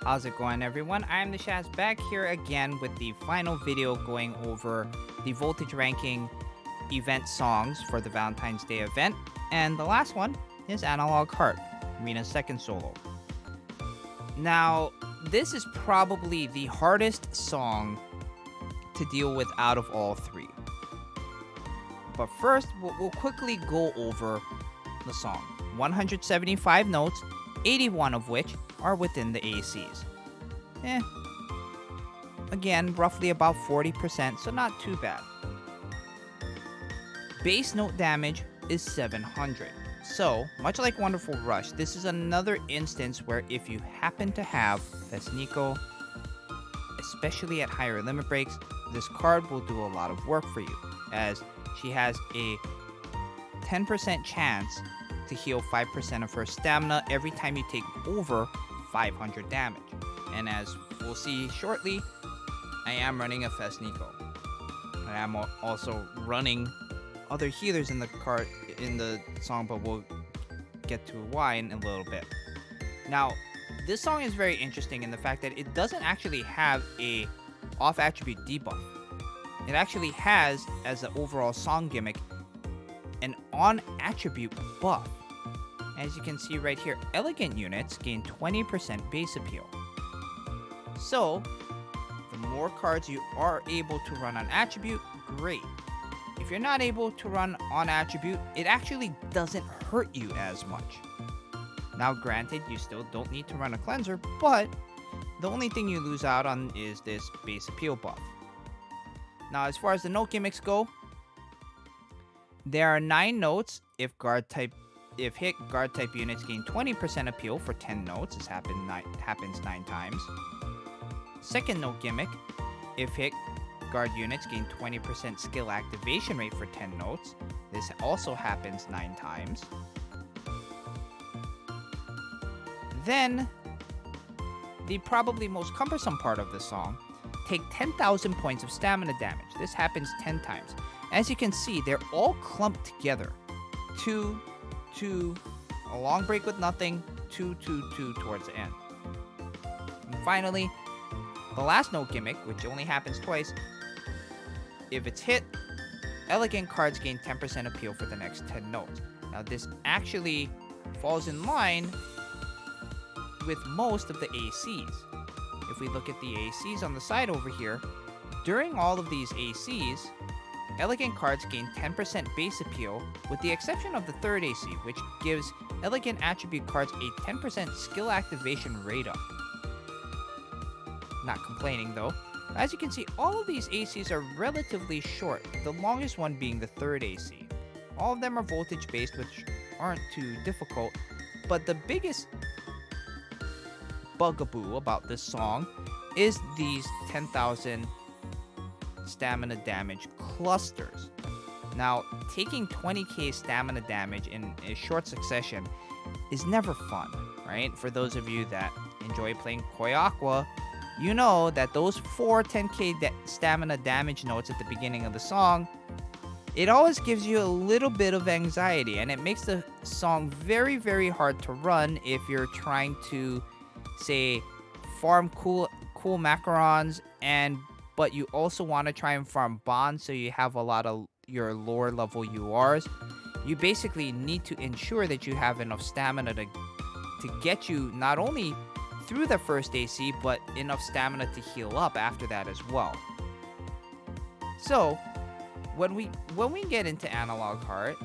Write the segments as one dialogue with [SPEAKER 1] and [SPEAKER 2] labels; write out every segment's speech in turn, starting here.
[SPEAKER 1] How's it going, everyone? I'm the Shaz back here again with the final video going over the voltage ranking event songs for the Valentine's Day event. And the last one is Analog Heart, Rina's second solo. Now, this is probably the hardest song to deal with out of all three. But first, we'll quickly go over the song. 175 notes, 81 of which are within the ACs. Again, roughly about 40%, so not too bad. Bass note damage is 700. So, much like Wonderful Rush, this is another instance where if you happen to have Fesnico, especially at higher limit breaks, this card will do a lot of work for you, as she has a 10% chance to heal 5% of her stamina every time you take over 500 damage. And as we'll see shortly, I am running a Fesnico. I am also running other healers in the card in the song, but we'll get to why in a little bit. Now, this song is very interesting in the fact that it doesn't actually have a off attribute debuff. It actually has, as an overall song gimmick, an on attribute buff. As you can see right here, elegant units gain 20% base appeal. So, the more cards you are able to run on attribute, great. If you're not able to run on attribute, it actually doesn't hurt you as much. Now granted, you still don't need to run a cleanser, but the only thing you lose out on is this base appeal buff. Now as far as the note gimmicks go, there are 9 notes if hit guard type units gain 20% appeal for 10 notes. This happens 9 times. Second note gimmick, if hit guard units gain 20% skill activation rate for 10 notes. This also happens 9 times. Then, the probably most cumbersome part of the song, take 10,000 points of stamina damage. This happens 10 times. As you can see, they're all clumped together. 2, 2, a long break with nothing, 2, 2, 2 towards the end. And finally, the last note gimmick, which only happens twice, if it's hit, elegant cards gain 10% appeal for the next 10 notes. Now this actually falls in line with most of the ACs. If we look at the ACs on the side over here, during all of these ACs, elegant cards gain 10% base appeal, with the exception of the third AC, which gives elegant attribute cards a 10% skill activation rate up. Not complaining though. As you can see, all of these ACs are relatively short, the longest one being the third AC. All of them are voltage based, which aren't too difficult, but the biggest bugaboo about this song is these 10,000 stamina damage clusters. Now, taking 20k stamina damage in a short succession is never fun, right? For those of you that enjoy playing Koi Aqua, you know that those 4 10k stamina damage notes at the beginning of the song, it always gives you a little bit of anxiety, and it makes the song very, very hard to run if you're trying to, say, farm cool macarons, but you also want to try and farm bonds so you have a lot of your lower level URs. You basically need to ensure that you have enough stamina to get you not only through the first AC, but enough stamina to heal up after that as well. So, when we get into Analog Heart,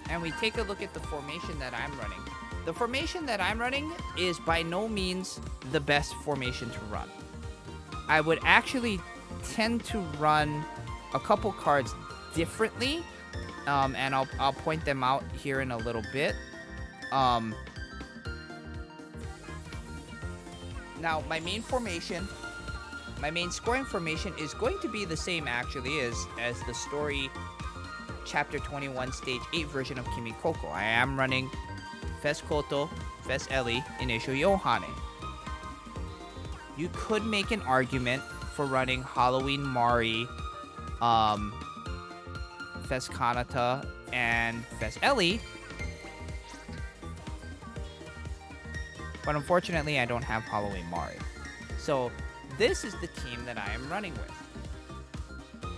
[SPEAKER 1] and we take a look at the formation that I'm running, the formation that I'm running is by no means the best formation to run. I would actually tend to run a couple cards differently, and I'll point them out here in a little bit. Now, my main scoring formation is going to be the same actually as the story chapter 21 stage 8 version of Kimi Koko. I am running Fes Koto, Fes Ellie, Initial Yohane. You could make an argument for running Halloween Mari, Fes Kanata, and Fes Ellie. But unfortunately, I don't have Halloween Mari. So this is the team that I am running with.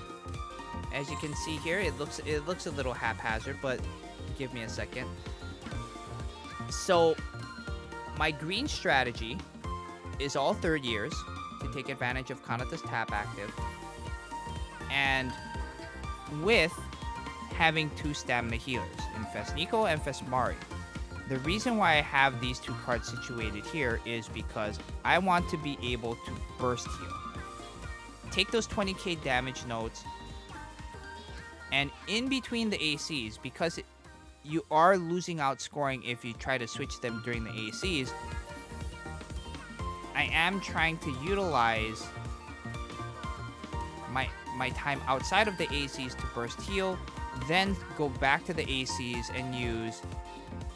[SPEAKER 1] As you can see here, it looks a little haphazard, but give me a second. So my green strategy is all third years to take advantage of Kanata's tap active, and with having 2 stamina healers in Fes Nico and Fes Mari. The reason why I have these 2 cards situated here is because I want to be able to burst heal. Take those 20k damage notes, and in between the ACs, because you are losing out scoring if you try to switch them during the ACs, I am trying to utilize my time outside of the ACs to burst heal, then go back to the ACs and use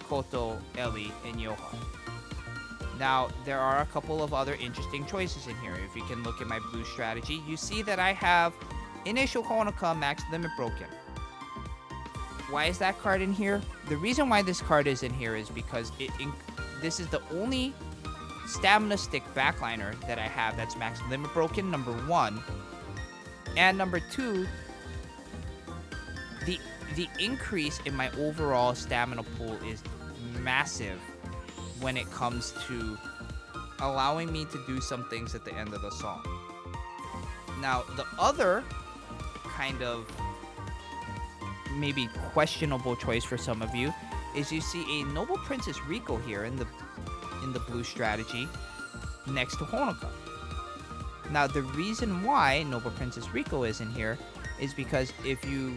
[SPEAKER 1] Koto, Ellie, and Yoha. Now, there are a couple of other interesting choices in here. If you can look at my blue strategy, you see that I have Initial Honoka Max Limit Broken. Why is that card in here? The reason why this card is in here is because this is the only stamina stick backliner that I have that's Max Limit Broken, number 1. And number 2, the increase in my overall stamina pool is massive when it comes to allowing me to do some things at the end of the song. Now, the other kind of maybe questionable choice for some of you is you see a Noble Princess Riko here in the blue strategy next to Honoka. Now, the reason why Noble Princess Riko is in here is because if you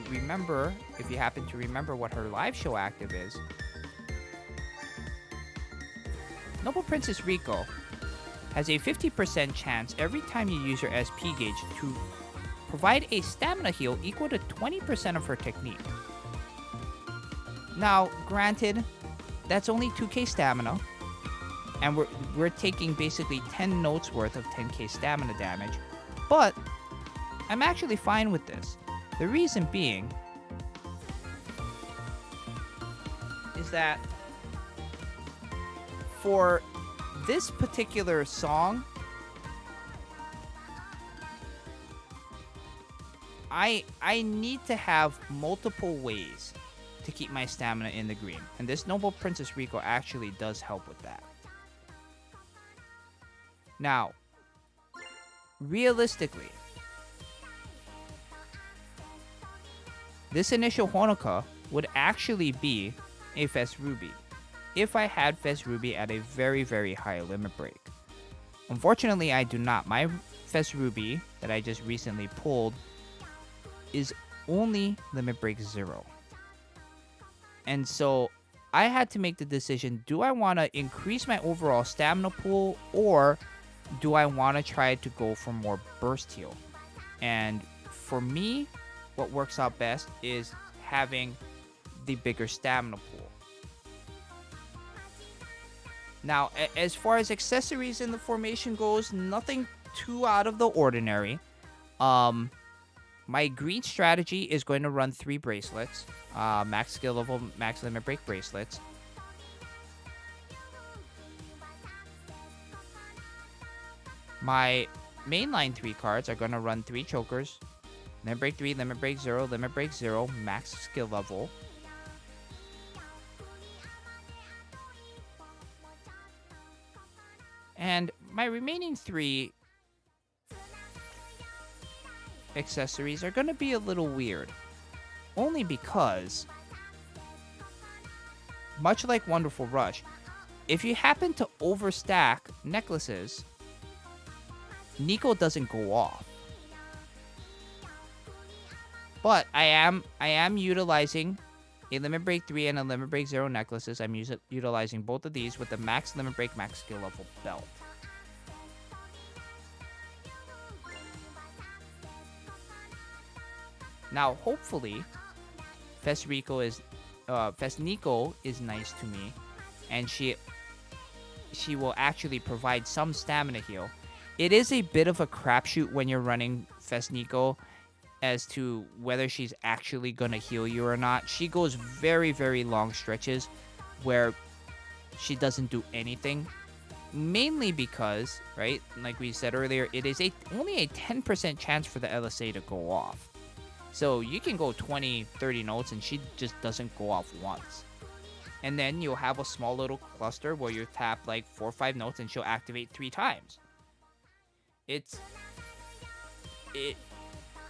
[SPEAKER 1] happen to remember what her live show active is, Noble Princess Riko has a 50% chance every time you use your SP gauge to provide a stamina heal equal to 20% of her technique. Now, granted, that's only 2k stamina, and we're taking basically 10 notes worth of 10k stamina damage, but I'm actually fine with this. The reason being is that for this particular song, I need to have multiple ways to keep my stamina in the green, and this Noble Princess Riko actually does help with that. Now, realistically, this Initial Honoka would actually be a Fes Ruby if I had Fes Ruby at a very, very high limit break. Unfortunately, I do not. My Fes Ruby that I just recently pulled is only limit break 0. And so I had to make the decision, do I want to increase my overall stamina pool, or do I want to try to go for more burst heal? And for me, what works out best is having the bigger stamina pool. Now, as far as accessories in the formation goes, nothing too out of the ordinary. My green strategy is going to run 3 bracelets, max skill level, max limit break bracelets. My mainline 3 cards are going to run 3 chokers, limit break 3, limit break 0, limit break 0, max skill level. And my remaining 3 accessories are going to be a little weird. Only because, much like Wonderful Rush, if you happen to overstack necklaces, Nico doesn't go off. But I am utilizing a limit break 3 and a limit break 0 necklaces. I'm utilizing both of these with the max limit break, max skill level belt. Now, hopefully, Fes Nico is nice to me, and she will actually provide some stamina heal. It is a bit of a crapshoot when you're running Fes Nico. as to whether she's actually gonna heal you or not. She goes very, very long stretches where she doesn't do anything. Mainly because, right, like we said earlier, it is only a 10% chance for the LSA to go off. So you can go 20, 30 notes and she just doesn't go off once. And then you'll have a small little cluster where you tap like 4 or 5 notes and she'll activate 3 times. It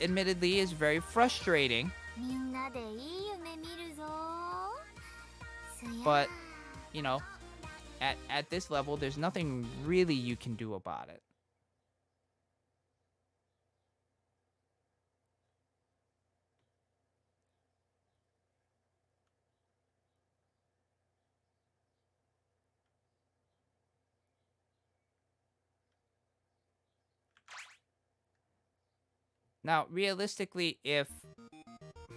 [SPEAKER 1] admittedly is very frustrating, but you know, at this level, there's nothing really you can do about it. Now, realistically, if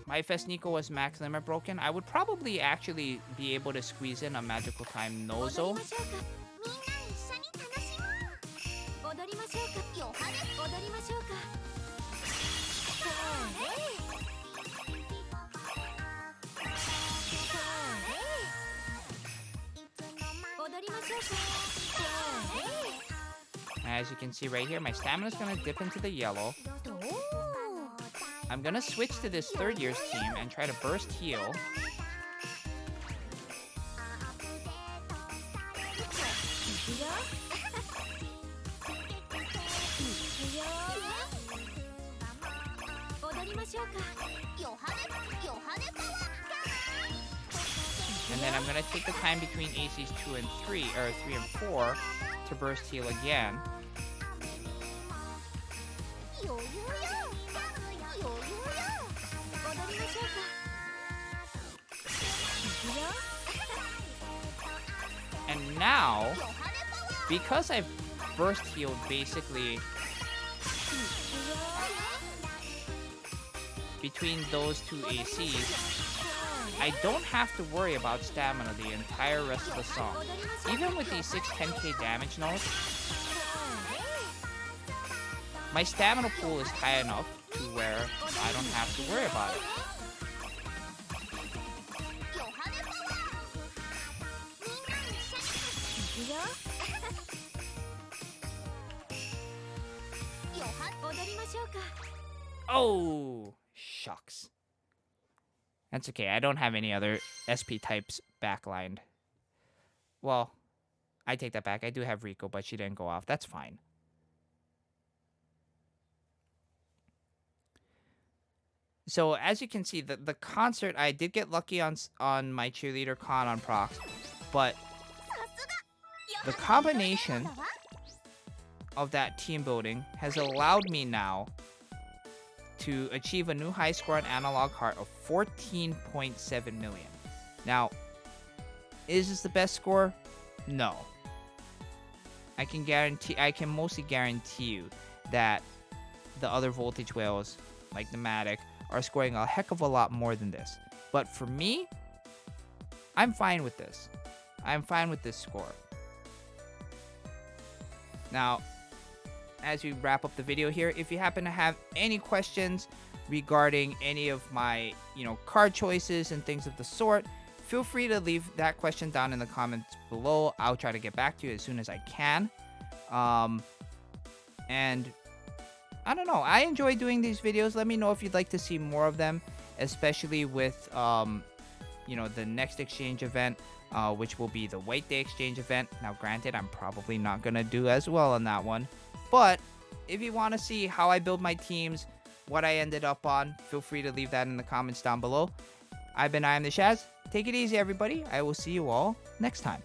[SPEAKER 1] my Fesnico was max limit broken, I would probably actually be able to squeeze in a magical time Nozo. As you can see right here, my stamina is going to dip into the yellow. I'm going to switch to this third year's team and try to burst heal. And then I'm going to take the time between ACs 2 and 3, or 3 and 4, to burst heal again. And now, because I've burst healed basically between those two ACs, I don't have to worry about stamina the entire rest of the song. Even with these 610k damage notes, my stamina pool is high enough to where I don't have to worry about it. Oh, shucks. That's okay. I don't have any other SP types backlined. Well, I take that back. I do have Rico, but she didn't go off. That's fine. So as you can see, the concert, I did get lucky on my cheerleader con on procs, but the combination of that team building has allowed me now to achieve a new high score on Analog Heart of 14.7 million. Now, is this the best score? No. I can mostly guarantee you that the other voltage whales, like the Matic, are scoring a heck of a lot more than this. But for me, I'm fine with this. I'm fine with this score. Now, as we wrap up the video here, if you happen to have any questions regarding any of my, card choices and things of the sort, feel free to leave that question down in the comments below. I'll try to get back to you as soon as I can. And I don't know. I enjoy doing these videos. Let me know if you'd like to see more of them, especially with, the next exchange event, which will be the White Day exchange event. Now, granted, I'm probably not going to do as well on that one. But if you want to see how I build my teams, what I ended up on, feel free to leave that in the comments down below. I am the Shaz. Take it easy, everybody. I will see you all next time.